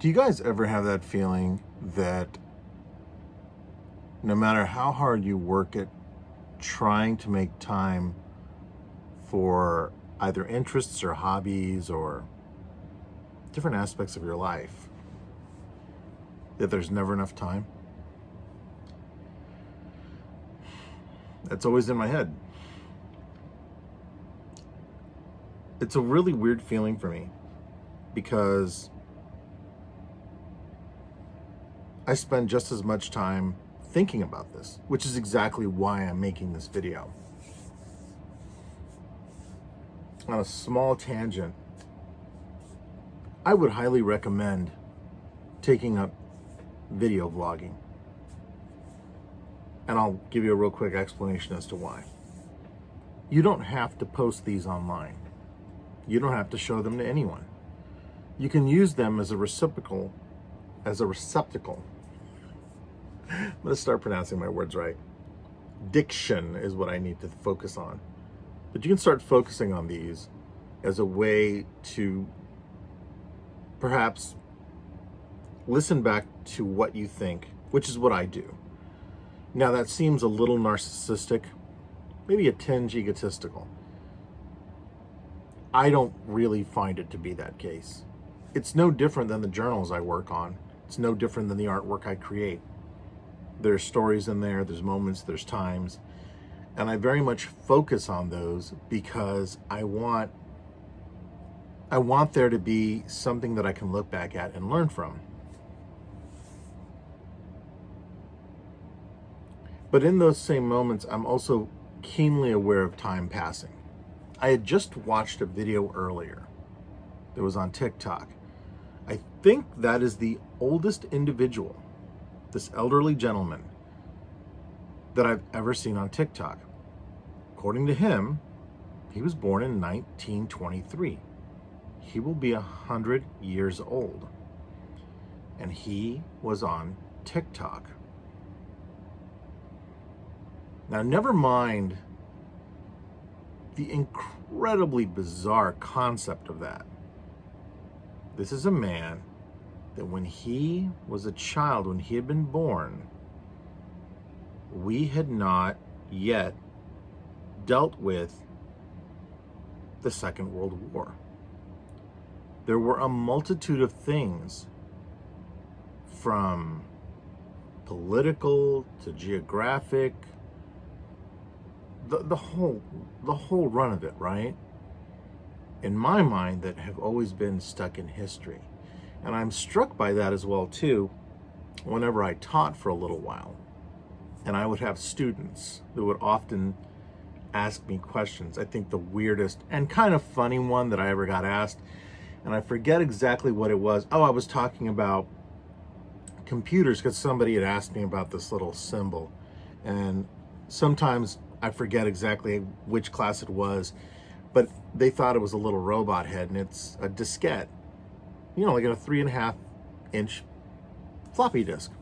Do you guys ever have that feeling that no matter how hard you work at trying to make time for either interests or hobbies or different aspects of your life, that there's never enough time? That's always in my head. It's a really weird feeling for me because I spend just as much time thinking about this, which is exactly why I'm making this video. On a small tangent, I would highly recommend taking up video vlogging. And I'll give you a real quick explanation as to why. You don't have to post these online. You don't have to show them to anyone. You can use them as a receptacle. I'm going to start pronouncing my words right. Diction is what I need to focus on. But you can start focusing on these as a way to perhaps listen back to what you think, which is what I do. Now, that seems a little narcissistic, maybe a tinge egotistical. I don't really find it to be that case. It's no different than the journals I work on. It's no different than the artwork I create. There's stories in there, there's moments, there's times, and I very much focus on those because I want there to be something that I can look back at and learn from. But in those same moments, I'm also keenly aware of time passing. I had just watched a video earlier that was on TikTok. I think that is the oldest individual, this elderly gentleman, that I've ever seen on TikTok. According to him, he was born in 1923. He will be 100 years old. And he was on TikTok. Now, never mind the incredibly bizarre concept of that. This is a man that when he was a child, when he had been born, we had not yet dealt with the Second World War. There were a multitude of things, from political to geographic, the whole run of it, right? In my mind, that have always been stuck in history. And I'm struck by that as well, too, whenever I taught for a little while. And I would have students that would often ask me questions. I think the weirdest and kind of funny one that I ever got asked, and I forget exactly what it was. Oh, I was talking about computers because somebody had asked me about this little symbol. And sometimes I forget exactly which class it was, but they thought it was a little robot head, and it's a diskette, like a 3.5-inch floppy disk,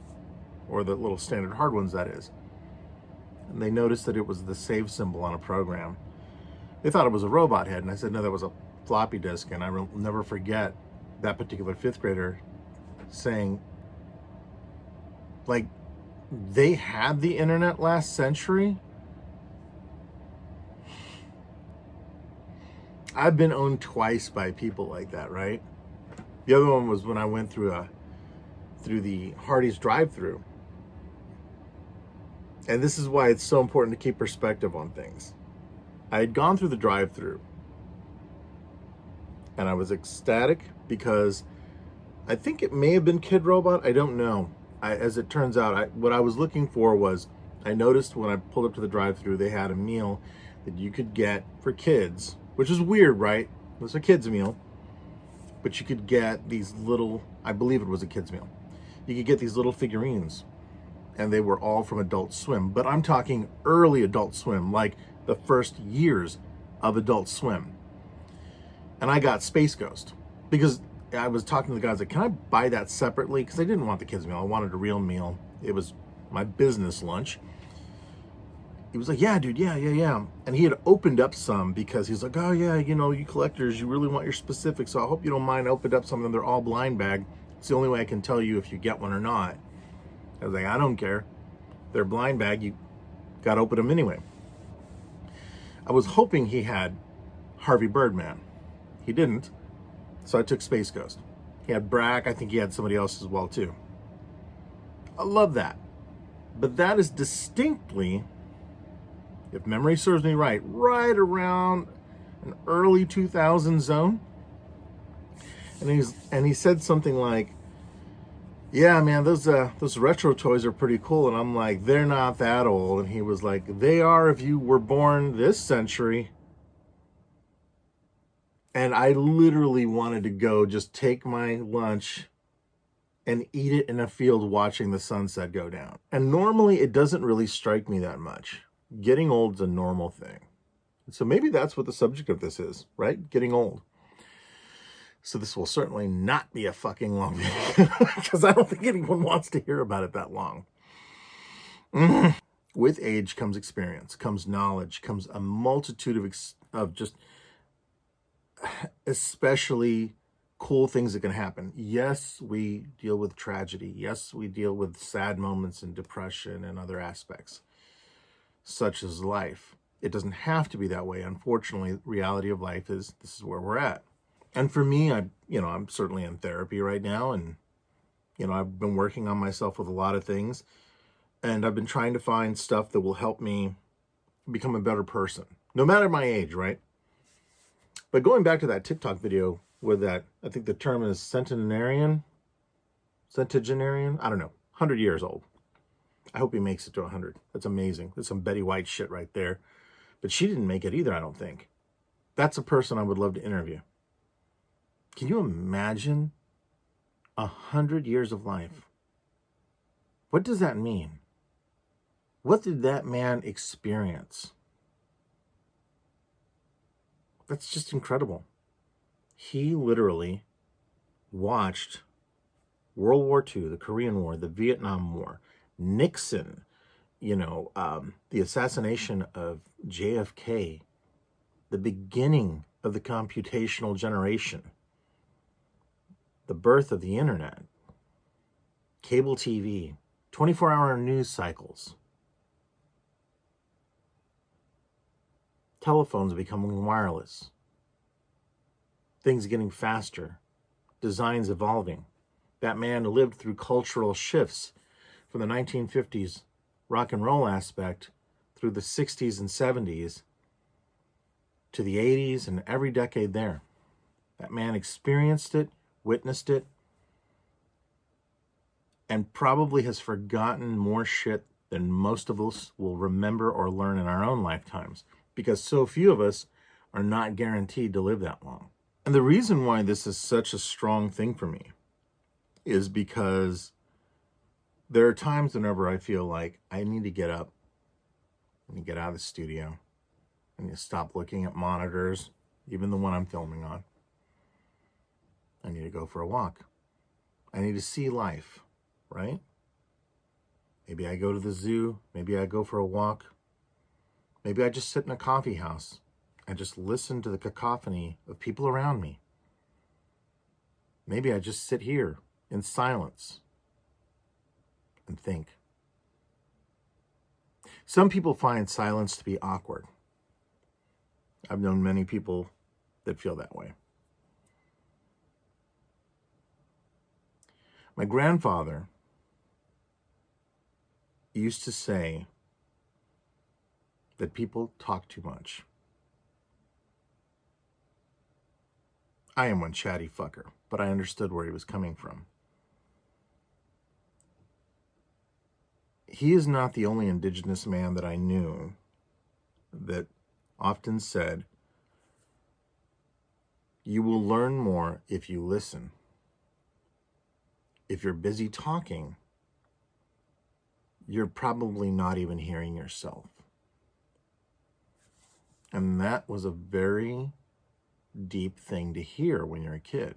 or the little standard hard ones, that is. And they noticed that it was the save symbol on a program. They thought it was a robot head, and I said, no, that was a floppy disk. And I will never forget that particular fifth grader saying, like, they had the internet last century? I've been owned twice by people like that, right? The other one was when I went through the Hardees drive-through. And this is why it's so important to keep perspective on things. I had gone through the drive-through, and I was ecstatic because I think it may have been Kid Robot. I don't know. As it turns out, what I was looking for was, I noticed when I pulled up to the drive-through, they had a meal that you could get for kids, which is weird, right? It was a kid's meal. But you could get these little, I believe it was a kid's meal. You could get these little figurines, and they were all from Adult Swim. But I'm talking early Adult Swim, like the first years of Adult Swim. And I got Space Ghost because I was talking to the guys, like, can I buy that separately? Because I didn't want the kids' meal. I wanted a real meal. It was my business lunch. He was like, yeah, dude, yeah. And he had opened up some because he's like, oh, yeah, you collectors, you really want your specifics, so I hope you don't mind. I opened up some of them. They're all blind bag. It's the only way I can tell you if you get one or not. I was like, I don't care. They're blind bag. You got to open them anyway. I was hoping he had Harvey Birdman. He didn't. So I took Space Ghost. He had Brack. I think he had somebody else as well, too. I love that. But that is distinctly, if memory serves me right around an early 2000 zone. And he said something like, yeah, man, those retro toys are pretty cool. And I'm like, they're not that old. And he was like, they are if you were born this century. And I literally wanted to go just take my lunch and eat it in a field watching the sunset go down. And normally it doesn't really strike me that much. Getting old is a normal thing. So maybe that's what the subject of this is, right? Getting old. So this will certainly not be a fucking long video because I don't think anyone wants to hear about it that long. With age comes experience, comes knowledge, comes a multitude of just especially cool things that can happen. Yes, we deal with tragedy. Yes, we deal with sad moments and depression and other aspects, such as life. It doesn't have to be that way. Unfortunately, the reality of life is this is where we're at. And for me, I'm certainly in therapy right now, and I've been working on myself with a lot of things, and I've been trying to find stuff that will help me become a better person, no matter my age, right? But going back to that TikTok video with that, I think the term is centenarian, I don't know, 100 years old. I hope he makes it to 100. That's amazing. That's some Betty White shit right there. But she didn't make it either, I don't think. That's a person I would love to interview. Can you imagine 100 years of life? What does that mean? What did that man experience? That's just incredible. He literally watched World War II, the Korean War, the Vietnam War, Nixon, the assassination of JFK, the beginning of the computational generation, the birth of the internet, cable TV, 24-hour news cycles, telephones becoming wireless, things getting faster, designs evolving. That man lived through cultural shifts from the 1950s rock and roll aspect through the 60s and 70s to the 80s and every decade there. That man experienced it, witnessed it, and probably has forgotten more shit than most of us will remember or learn in our own lifetimes, because so few of us are not guaranteed to live that long. And the reason why this is such a strong thing for me is because there are times whenever I feel like I need to get up, I need to get out of the studio, I need to stop looking at monitors, even the one I'm filming on. I need to go for a walk. I need to see life, right? Maybe I go to the zoo, maybe I go for a walk, maybe I just sit in a coffee house and just listen to the cacophony of people around me. Maybe I just sit here in silence and think. Some people find silence to be awkward. I've known many people that feel that way. My grandfather used to say that people talk too much. I am one chatty fucker, but I understood where he was coming from. He is not the only indigenous man that I knew that often said, you will learn more if you listen. If you're busy talking, you're probably not even hearing yourself. And that was a very deep thing to hear when you're a kid.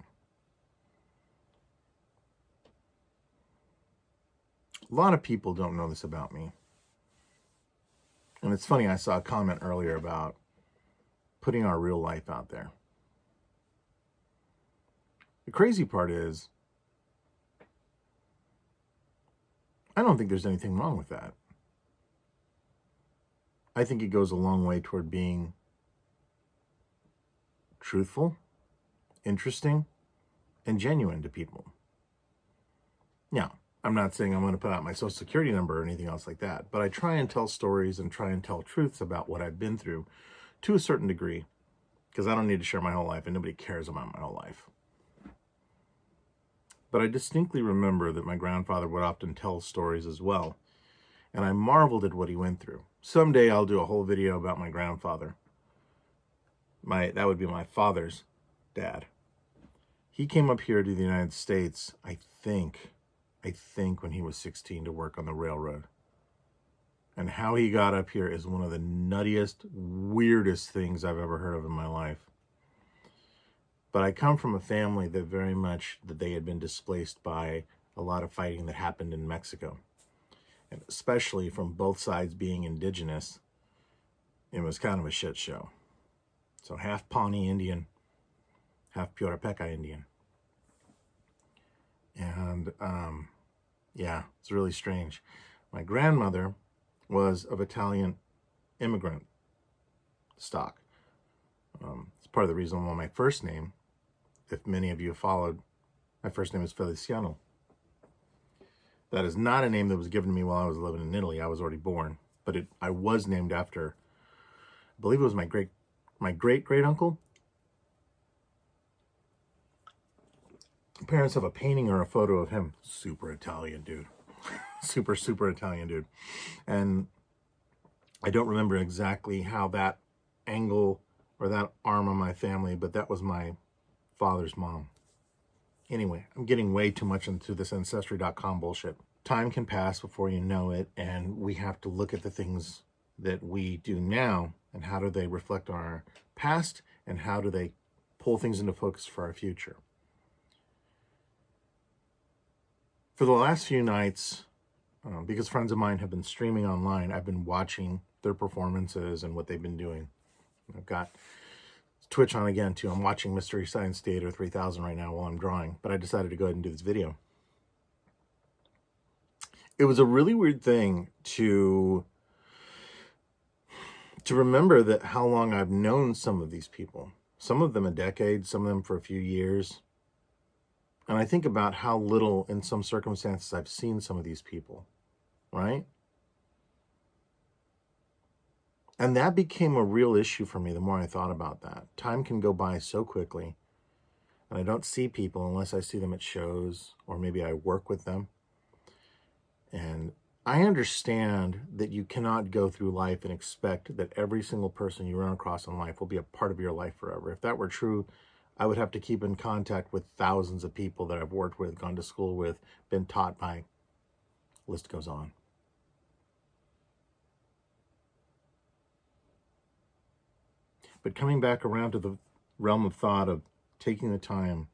A lot of people don't know this about me. And it's funny, I saw a comment earlier about putting our real life out there. The crazy part is, I don't think there's anything wrong with that. I think it goes a long way toward being truthful, interesting, and genuine to people. Now, I'm not saying I'm going to put out my social security number or anything else like that, but I try and tell stories and try and tell truths about what I've been through to a certain degree, because I don't need to share my whole life and nobody cares about my whole life. But I distinctly remember that my grandfather would often tell stories as well, and I marveled at what he went through. Someday I'll do a whole video about my grandfather. That would be my father's dad. He came up here to the United States, I think when he was 16 to work on the railroad. And how he got up here is one of the nuttiest, weirdest things I've ever heard of in my life. But I come from a family that they had been displaced by a lot of fighting that happened in Mexico. And especially from both sides being indigenous, it was kind of a shit show. So half Pawnee Indian, half Purepeca Indian. And yeah, it's really strange. My grandmother was of Italian immigrant stock. It's part of the reason why my first name, if many of you followed, my first name is Feliciano. That is not a name that was given to me while I was living in Italy. I was already born, but I was named after, I believe it was my great uncle. Parents have a painting or a photo of him. Super Italian dude. super Italian dude. And I don't remember exactly how that angle or that arm of my family, but that was my father's mom. Anyway, I'm getting way too much into this Ancestry.com bullshit. Time can pass before you know it, and we have to look at the things that we do now and how do they reflect on our past and how do they pull things into focus for our future. For the last few nights, because friends of mine have been streaming online, I've been watching their performances and what they've been doing. I've got Twitch on again too. I'm watching Mystery Science Theater 3000 right now while I'm drawing, but I decided to go ahead and do this video. It was a really weird thing to remember that how long I've known some of these people. Some of them a decade, some of them for a few years. And I think about how little in some circumstances I've seen some of these people, right? And that became a real issue for me the more I thought about that. Time can go by so quickly, and I don't see people unless I see them at shows or maybe I work with them. And I understand that you cannot go through life and expect that every single person you run across in life will be a part of your life forever. If that were true, I would have to keep in contact with thousands of people that I've worked with, gone to school with, been taught by. List goes on. But coming back around to the realm of thought of taking the time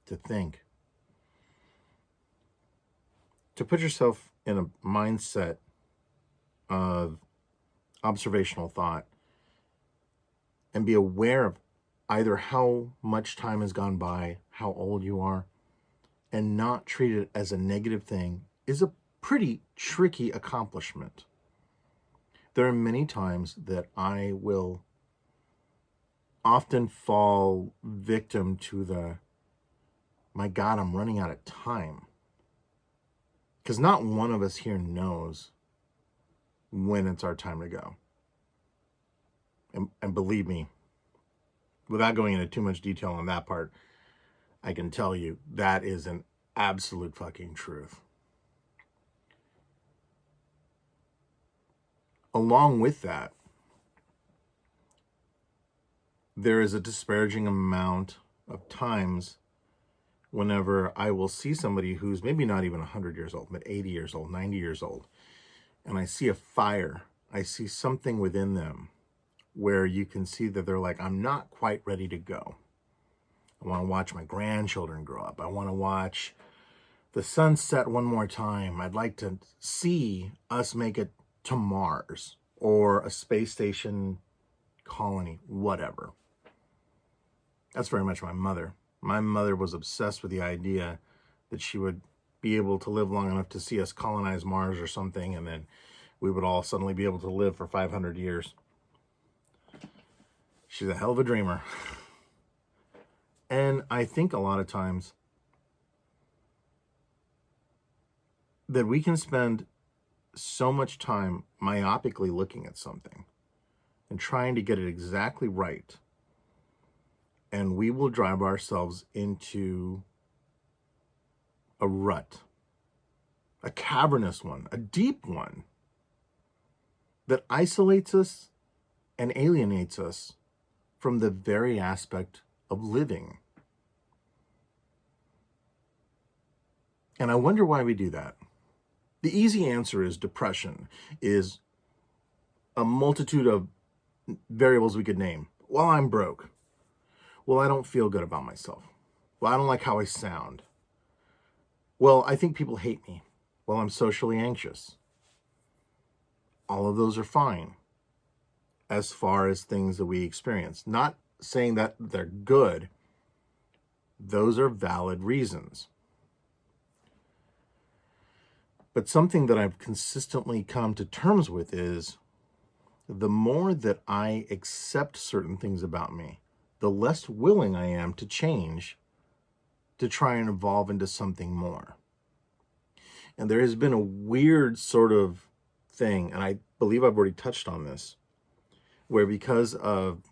to think, to put yourself in a mindset of observational thought and be aware of either how much time has gone by, how old you are, and not treat it as a negative thing is a pretty tricky accomplishment. There are many times that I will often fall victim to my God, I'm running out of time. Because not one of us here knows when it's our time to go. And believe me, without going into too much detail on that part, I can tell you that is an absolute fucking truth. Along with that, there is a disparaging amount of times whenever I will see somebody who's maybe not even 100 years old, but 80 years old, 90 years old, and I see a fire, I see something within them where you can see that they're like, I'm not quite ready to go. I want to watch my grandchildren grow up. I want to watch the sun set one more time. I'd like to see us make it to Mars or a space station colony, whatever. That's very much my mother. My mother was obsessed with the idea that she would be able to live long enough to see us colonize Mars or something, and then we would all suddenly be able to live for 500 years. She's a hell of a dreamer. And I think a lot of times that we can spend so much time myopically looking at something and trying to get it exactly right, and we will drive ourselves into a rut, a cavernous one, a deep one, that isolates us and alienates us from the very aspect of living. And I wonder why we do that. The easy answer is depression, is a multitude of variables we could name. Well, I'm broke. Well, I don't feel good about myself. Well, I don't like how I sound. Well, I think people hate me. Well, I'm socially anxious. All of those are fine as far as things that we experience. Not saying that they're good. Those are valid reasons. But something that I've consistently come to terms with is the more that I accept certain things about me, the less willing I am to change, to try and evolve into something more. And there has been a weird sort of thing, and I believe I've already touched on this, where because of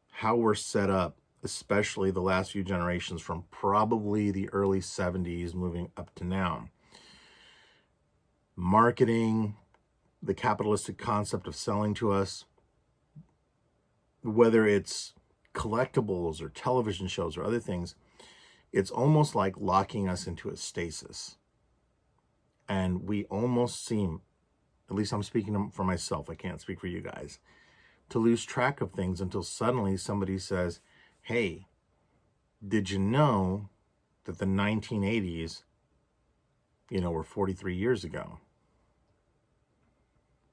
how we're set up, especially the last few generations from probably the early 70s moving up to now, marketing, the capitalistic concept of selling to us, whether it's collectibles or television shows or other things, it's almost like locking us into a stasis. And we almost seem, at least I'm speaking for myself, I can't speak for you guys, to lose track of things until suddenly somebody says, hey, did you know that the 1980s, were 43 years ago?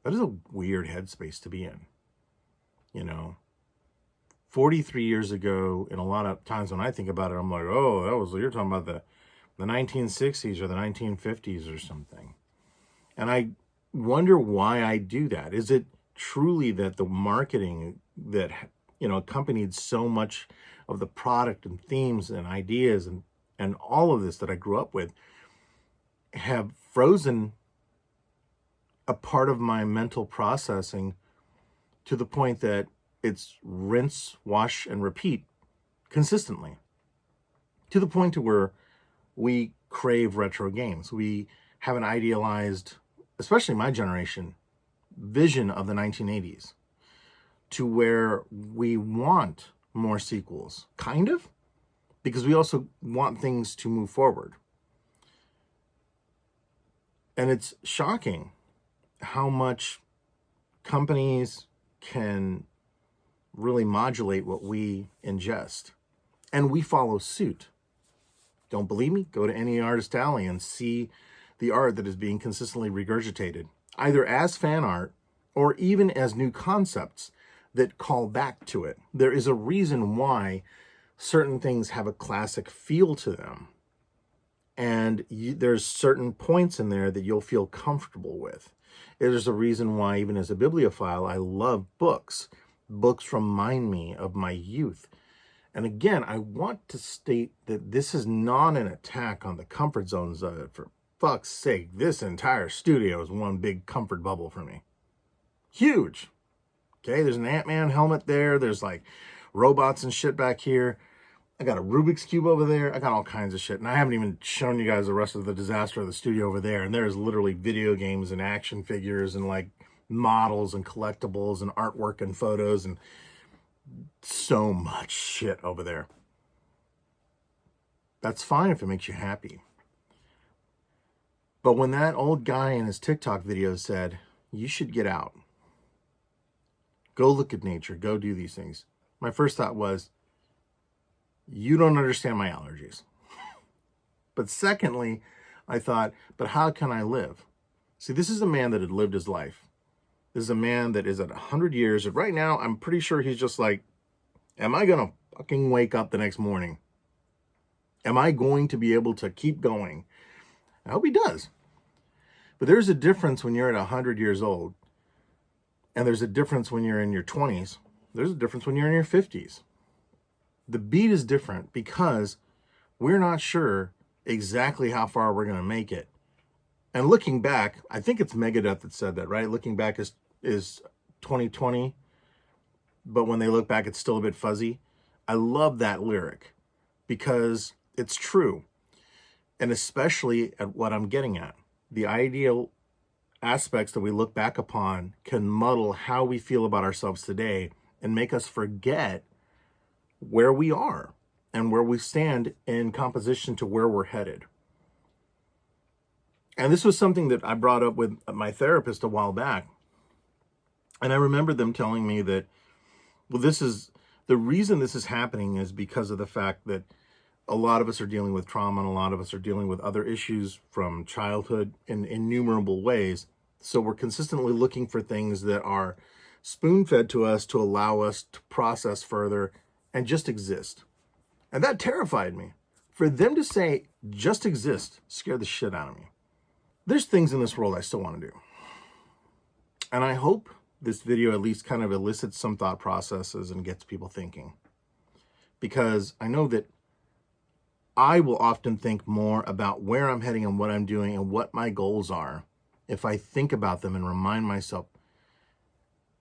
That is a weird headspace to be in. 43 years ago, and a lot of times when I think about it, I'm like, oh, you're talking about the 1960s or the 1950s or something. And I wonder why I do that. Is it truly that the marketing that, accompanied so much of the product and themes and ideas and all of this that I grew up with have frozen a part of my mental processing to the point that it's rinse, wash, and repeat consistently, to the point to where we crave retro games. We have an idealized, especially my generation, vision of the 1980s, to where we want more sequels, kind of, because we also want things to move forward. And it's shocking how much companies can really modulate what we ingest, and we follow suit. Don't believe me? Go to any artist alley and see the art that is being consistently regurgitated, either as fan art or even as new concepts that call back to it. There is a reason why certain things have a classic feel to them, and there's certain points in there that you'll feel comfortable with. There's a reason why, even as a bibliophile, I love books. Books remind me of my youth. And again, I want to state that this is not an attack on the comfort zones of it. For fuck's sake, this entire studio is one big comfort bubble for me. Huge. Okay, there's an Ant-Man helmet there. There's like robots and shit back here. I got a Rubik's Cube over there. I got all kinds of shit. And I haven't even shown you guys the rest of the disaster of the studio over there. And there's literally video games and action figures and like models and collectibles and artwork and photos and so much shit over there. That's fine if it makes you happy. But when that old guy in his TikTok video said, you should get out, go look at nature, go do these things, my first thought was, you don't understand my allergies. But secondly, I thought, but how can I live? See, this is a man that had lived his life. This is a man that is at 100 years. And right now, I'm pretty sure he's just like, am I going to fucking wake up the next morning? Am I going to be able to keep going? I hope he does. But there's a difference when you're at 100 years old, and there's a difference when you're in your 20s. There's a difference when you're in your 50s. The beat is different because we're not sure exactly how far we're going to make it. And looking back, I think it's Megadeth that said that, right? Looking back is 2020, but when they look back, it's still a bit fuzzy. I love that lyric because it's true. And especially at what I'm getting at. The ideal aspects that we look back upon can muddle how we feel about ourselves today and make us forget where we are and where we stand in composition to where we're headed. And this was something that I brought up with my therapist a while back. And I remember them telling me that, well, this is the reason this is happening is because of the fact that a lot of us are dealing with trauma and a lot of us are dealing with other issues from childhood in innumerable ways. So we're consistently looking for things that are spoon-fed to us to allow us to process further and just exist. And that terrified me. For them to say, just exist, scared the shit out of me. There's things in this world I still want to do. And I hope this video at least kind of elicits some thought processes and gets people thinking. Because I know that I will often think more about where I'm heading and what I'm doing and what my goals are if I think about them and remind myself,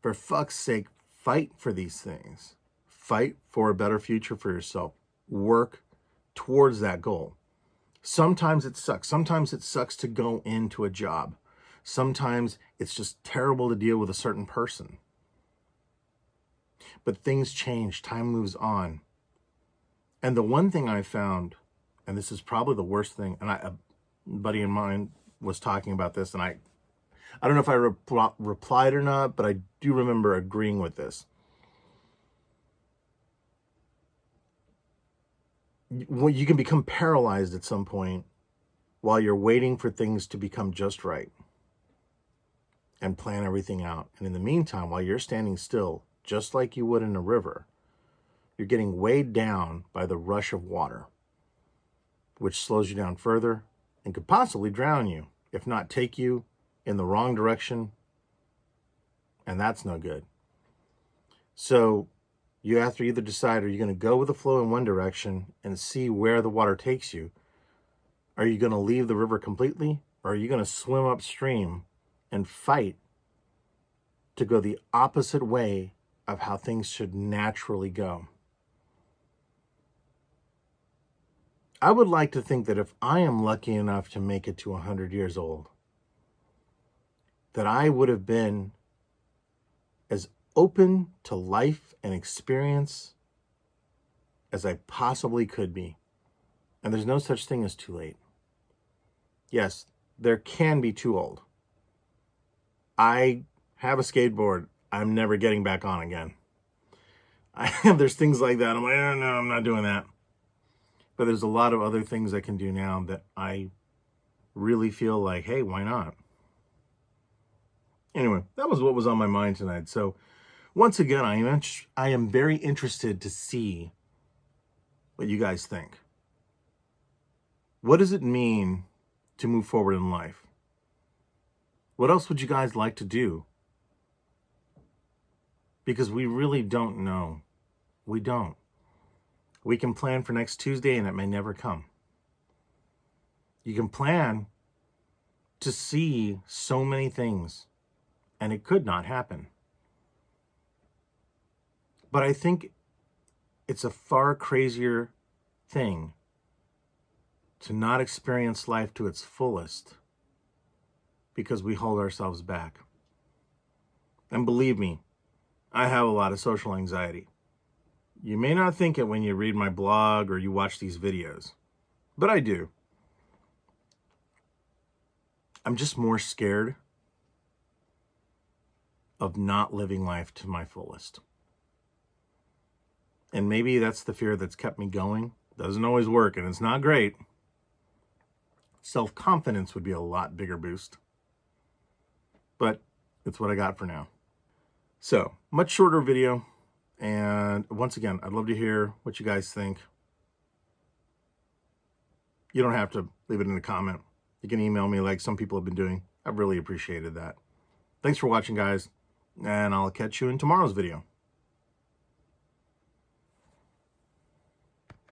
for fuck's sake, fight for these things. Fight for a better future for yourself. Work towards that goal. Sometimes it sucks. Sometimes it sucks to go into a job. Sometimes it's just terrible to deal with a certain person. But things change. Time moves on. And the one thing I found, and this is probably the worst thing, and a buddy of mine was talking about this, and I don't know if I replied or not, but I do remember agreeing with this. Well, you can become paralyzed at some point while you're waiting for things to become just right and plan everything out. And in the meantime, while you're standing still, just like you would in a river, you're getting weighed down by the rush of water, which slows you down further and could possibly drown you, if not take you in the wrong direction. And that's no good. So you have to either decide, are you going to go with the flow in one direction and see where the water takes you? Are you going to leave the river completely? Or are you going to swim upstream and fight to go the opposite way of how things should naturally go? I would like to think that if I am lucky enough to make it to 100 years old, that I would have been as open to life and experience as I possibly could be. And there's no such thing as too late. Yes, there can be too old. I have a skateboard. I'm never getting back on again. There's things like that. I'm like, oh, no, I'm not doing that. But there's a lot of other things I can do now that I really feel like, hey, why not? Anyway, that was what was on my mind tonight. So once again, I am very interested to see what you guys think. What does it mean to move forward in life? What else would you guys like to do? Because we really don't know. We don't. We can plan for next Tuesday and it may never come. You can plan to see so many things and it could not happen. But I think it's a far crazier thing to not experience life to its fullest because we hold ourselves back. And believe me, I have a lot of social anxiety. You may not think it when you read my blog or you watch these videos, but I do. I'm just more scared of not living life to my fullest. And maybe that's the fear that's kept me going. Doesn't always work, and it's not great. Self-confidence would be a lot bigger boost. But it's what I got for now. So, much shorter video. And once again, I'd love to hear what you guys think. You don't have to leave it in a comment. You can email me like some people have been doing. I've really appreciated that. Thanks for watching, guys, and I'll catch you in tomorrow's video.